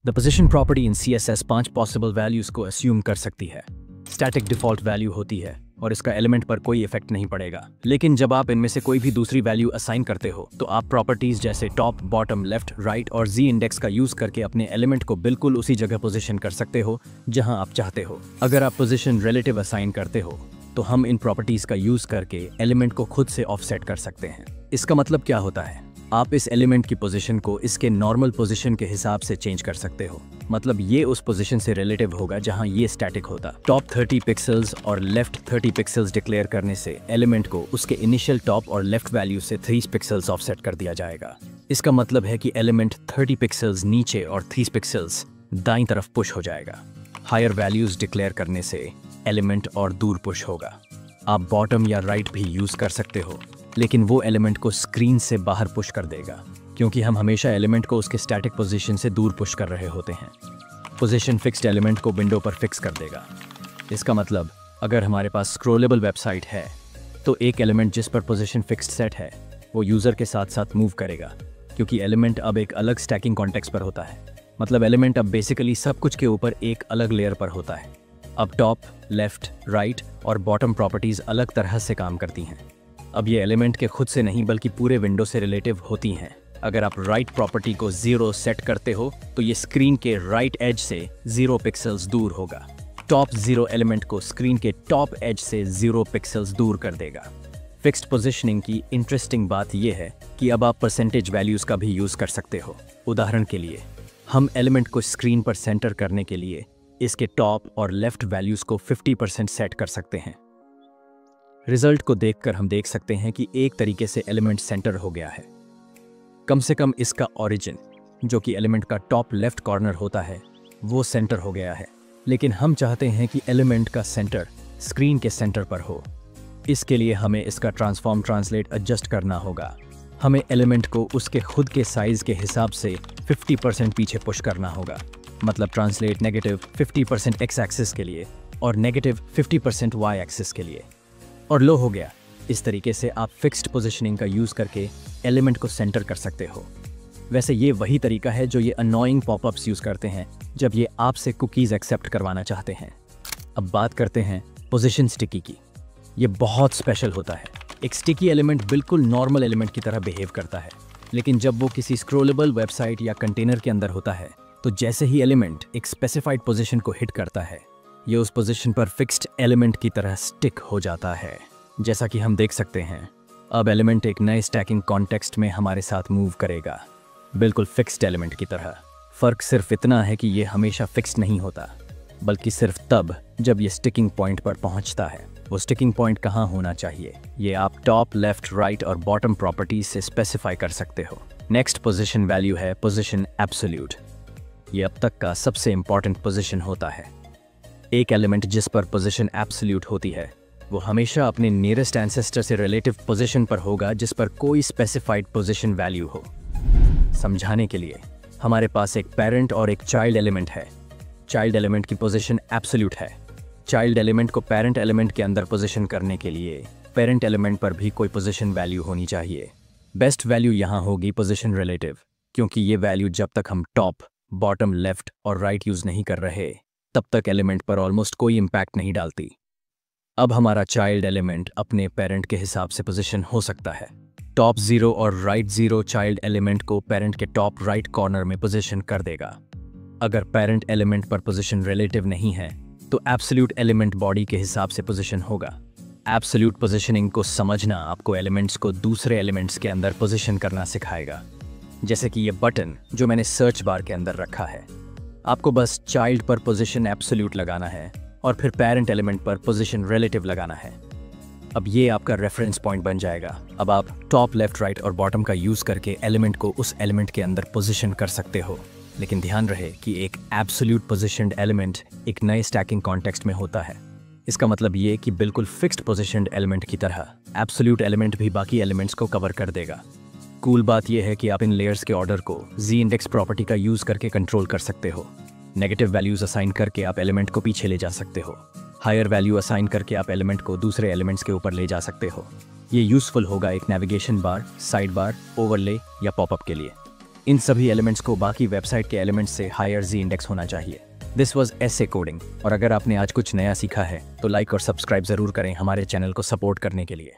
The position property in CSS 5 possible values को assume कर सकती है। स्टैटिक डिफॉल्ट वैल्यू होती है और इसका एलिमेंट पर कोई इफेक्ट नहीं पड़ेगा। लेकिन जब आप इनमें से कोई भी दूसरी वैल्यू असाइन करते हो तो आप प्रॉपर्टीज जैसे टॉप, बॉटम, लेफ्ट, राइट और Z इंडेक्स का यूज करके अपने एलिमेंट को बिल्कुल उसी जगह पोजीशन कर सकते हो जहां आप चाहते हो। अगर आप पोजीशन रिलेटिव असाइन करते हो तो हम इन प्रॉपर्टीज का यूज करके एलिमेंट को खुद से ऑफसेट कर सकते हैं। इसका मतलब क्या होता है? आप इस एलिमेंट की पोजीशन को इसके नॉर्मल पोजीशन के हिसाब से चेंज कर सकते हो। मतलब ये उस पोजीशन से रिलेटिव होगा जहां ये स्टैटिक होता। टॉप 30 पिक्सेल्स और लेफ्ट 30 पिक्सेल्स डिक्लेयर करने से एलिमेंट को उसके इनिशियल टॉप और लेफ्ट वैल्यू से 3 पिक्सेल्स ऑफसेट कर दिया जाएगा। इसका मतलब है कि एलिमेंट 30 पिक्सेल्स नीचे और 3 पिक्सेल्स दाईं तरफ पुश हो जाएगा। हायर वैल्यूज डिक्लेयर करने से एलिमेंट और दूर पुश होगा। आप बॉटम या राइट भी यूज कर सकते हो, लेकिन वो एलिमेंट को स्क्रीन से बाहर पुश कर देगा, क्योंकि हम हमेशा एलिमेंट को उसके स्टैटिक पोजीशन से दूर पुश कर रहे होते हैं। पोजीशन फिक्स्ड एलिमेंट को विंडो पर फिक्स कर देगा। इसका मतलब अगर हमारे पास स्क्रॉलेबल वेबसाइट है तो एक एलिमेंट जिस पर पोजीशन फिक्स्ड सेट है वो यूज़र के साथ साथ मूव करेगा, क्योंकि एलिमेंट अब एक अलग स्टैकिंग कॉन्टेक्स्ट पर होता है। मतलब एलिमेंट अब बेसिकली सब कुछ के ऊपर एक अलग लेयर पर होता है। अब टॉप, लेफ्ट, राइट और बॉटम प्रॉपर्टीज़ अलग तरह से काम करती हैं। अब ये एलिमेंट के खुद से नहीं बल्कि पूरे विंडो से रिलेटिव होती हैं। अगर आप राइट प्रॉपर्टी को 0 सेट करते हो तो ये स्क्रीन के राइट एज से 0 पिक्सेल्स दूर होगा। टॉप 0 एलिमेंट को स्क्रीन के टॉप एज से 0 पिक्सेल्स दूर कर देगा। फिक्स्ड पोजीशनिंग की इंटरेस्टिंग बात यह है कि अब आप परसेंटेज वैल्यूज का भी यूज कर सकते हो। उदाहरण के लिए हम एलिमेंट को स्क्रीन पर सेंटर करने के लिए इसके टॉप और लेफ्ट वैल्यूज को 50% सेट कर सकते हैं। रिजल्ट को देखकर हम देख सकते हैं कि एक तरीके से एलिमेंट सेंटर हो गया है। कम से कम इसका ओरिजिन, जो कि एलिमेंट का टॉप लेफ्ट कॉर्नर होता है, वो सेंटर हो गया है। लेकिन हम चाहते हैं कि एलिमेंट का सेंटर स्क्रीन के सेंटर पर हो। इसके लिए हमें इसका ट्रांसफॉर्म ट्रांसलेट एडजस्ट करना होगा। हमें एलिमेंट को उसके खुद के साइज के हिसाब से 50% पीछे पुश करना होगा। मतलब ट्रांसलेट नेगेटिव 50% एक्स एक्सिस के लिए और नेगेटिव 50% वाई एक्सिस के लिए। और लो हो गया। इस तरीके से आप फिक्स्ड पोजीशनिंग का यूज़ करके एलिमेंट को सेंटर कर सकते हो। वैसे ये वही तरीका है जो ये अननोइंग पॉपअप्स यूज़ करते हैं जब ये आपसे कुकीज़ एक्सेप्ट करवाना चाहते हैं। अब बात करते हैं पोजीशन स्टिकी की। ये बहुत स्पेशल होता है। एक स्टिकी एलिमेंट बिल्कुल नॉर्मल एलिमेंट की तरह बिहेव करता है, लेकिन जब वो किसी स्क्रॉलेबल वेबसाइट या कंटेनर के अंदर होता है तो जैसे ही एलिमेंट एक स्पेसिफाइड पोजीशन को हिट करता है, ये उस पोजीशन पर फिक्स्ड एलिमेंट की तरह स्टिक हो जाता है। जैसा कि हम देख सकते हैं, अब एलिमेंट एक नए स्टैकिंग कॉन्टेक्स्ट में हमारे साथ मूव करेगा, बिल्कुल फिक्स्ड एलिमेंट की तरह। फर्क सिर्फ इतना है कि ये हमेशा फिक्स्ड नहीं होता, बल्कि सिर्फ तब जब ये स्टिकिंग पॉइंट पर पहुंचता है। वो स्टिकिंग पॉइंट कहाँ होना चाहिए, ये आप टॉप, लेफ्ट, राइट और बॉटम प्रॉपर्टीज से स्पेसिफाई कर सकते हो। नेक्स्ट पोजीशन वैल्यू है पोजीशन एब्सोल्यूट। ये अब तक का सबसे इंपॉर्टेंट पोजीशन होता है। एक एलिमेंट जिस पर पोजीशन एब्सोल्यूट होती है वो हमेशा अपने नियरेस्ट एंसेस्टर से रिलेटिव पोजीशन पर होगा जिस पर कोई स्पेसिफाइड पोजीशन वैल्यू हो। समझाने के लिए हमारे पास एक पेरेंट और एक चाइल्ड एलिमेंट है। चाइल्ड एलिमेंट की पोजीशन एब्सोल्यूट है। चाइल्ड एलिमेंट को पेरेंट एलिमेंट के अंदर पोजीशन करने के लिए पेरेंट एलिमेंट पर भी कोई पोजीशन वैल्यू होनी चाहिए। बेस्ट वैल्यू यहाँ होगी पोजीशन रिलेटिव, क्योंकि ये वैल्यू जब तक हम टॉप, बॉटम, लेफ्ट और राइट यूज नहीं कर रहे तब तक एलिमेंट पर ऑलमोस्ट कोई इम्पैक्ट नहीं डालती। अब हमारा चाइल्ड एलिमेंट अपने पेरेंट के हिसाब से पोजीशन हो सकता है। टॉप 0 और राइट 0 चाइल्ड एलिमेंट को पेरेंट के टॉप राइट कॉर्नर में पोजीशन कर देगा। अगर पेरेंट एलिमेंट पर पोजीशन रिलेटिव नहीं है तो एब्सोल्यूट एलिमेंट बॉडी के हिसाब से पोजीशन होगा। एब्सोल्यूट पोजीशनिंग को समझना आपको एलिमेंट्स को दूसरे एलिमेंट्स के अंदर पोजीशन करना सिखाएगा। जैसे कि ये बटन जो मैंने सर्च बार के अंदर रखा है, आपको बस चाइल्ड पर पोजीशन एब्सोल्यूट लगाना है और फिर पेरेंट एलिमेंट पर पोजीशन रिलेटिव लगाना है। अब ये आपका रेफरेंस पॉइंट बन जाएगा। अब आप टॉप, लेफ्ट, राइट और बॉटम का यूज करके एलिमेंट को उस एलिमेंट के अंदर पोजीशन कर सकते हो। लेकिन ध्यान रहे कि एक एब्सोल्यूट पोजीशनड एलिमेंट एक नए स्टैकिंग कॉन्टेक्स्ट में होता है। इसका मतलब ये कि बिल्कुल फिक्स्ड पोजीशनड एलिमेंट की तरह एब्सोल्यूट एलिमेंट भी बाकी एलिमेंट्स को कवर कर देगा। कूल बात यह है कि आप इन लेयर्स के ऑर्डर को Z इंडेक्स प्रॉपर्टी का यूज करके कंट्रोल कर सकते हो। नेगेटिव वैल्यूज असाइन करके आप एलिमेंट को पीछे ले जा सकते हो। हायर वैल्यू असाइन करके आप एलिमेंट को दूसरे एलिमेंट्स के ऊपर ले जा सकते हो। ये यूजफुल होगा एक navigation bar, side bar, overlay या पॉपअप के लिए। इन सभी एलिमेंट्स को बाकी वेबसाइट के एलिमेंट्स से हायर जी इंडेक्स होना चाहिए। This was essay coding. और अगर आपने आज कुछ नया सीखा है तो लाइक और सब्सक्राइब जरूर करें हमारे चैनल को सपोर्ट करने के लिए।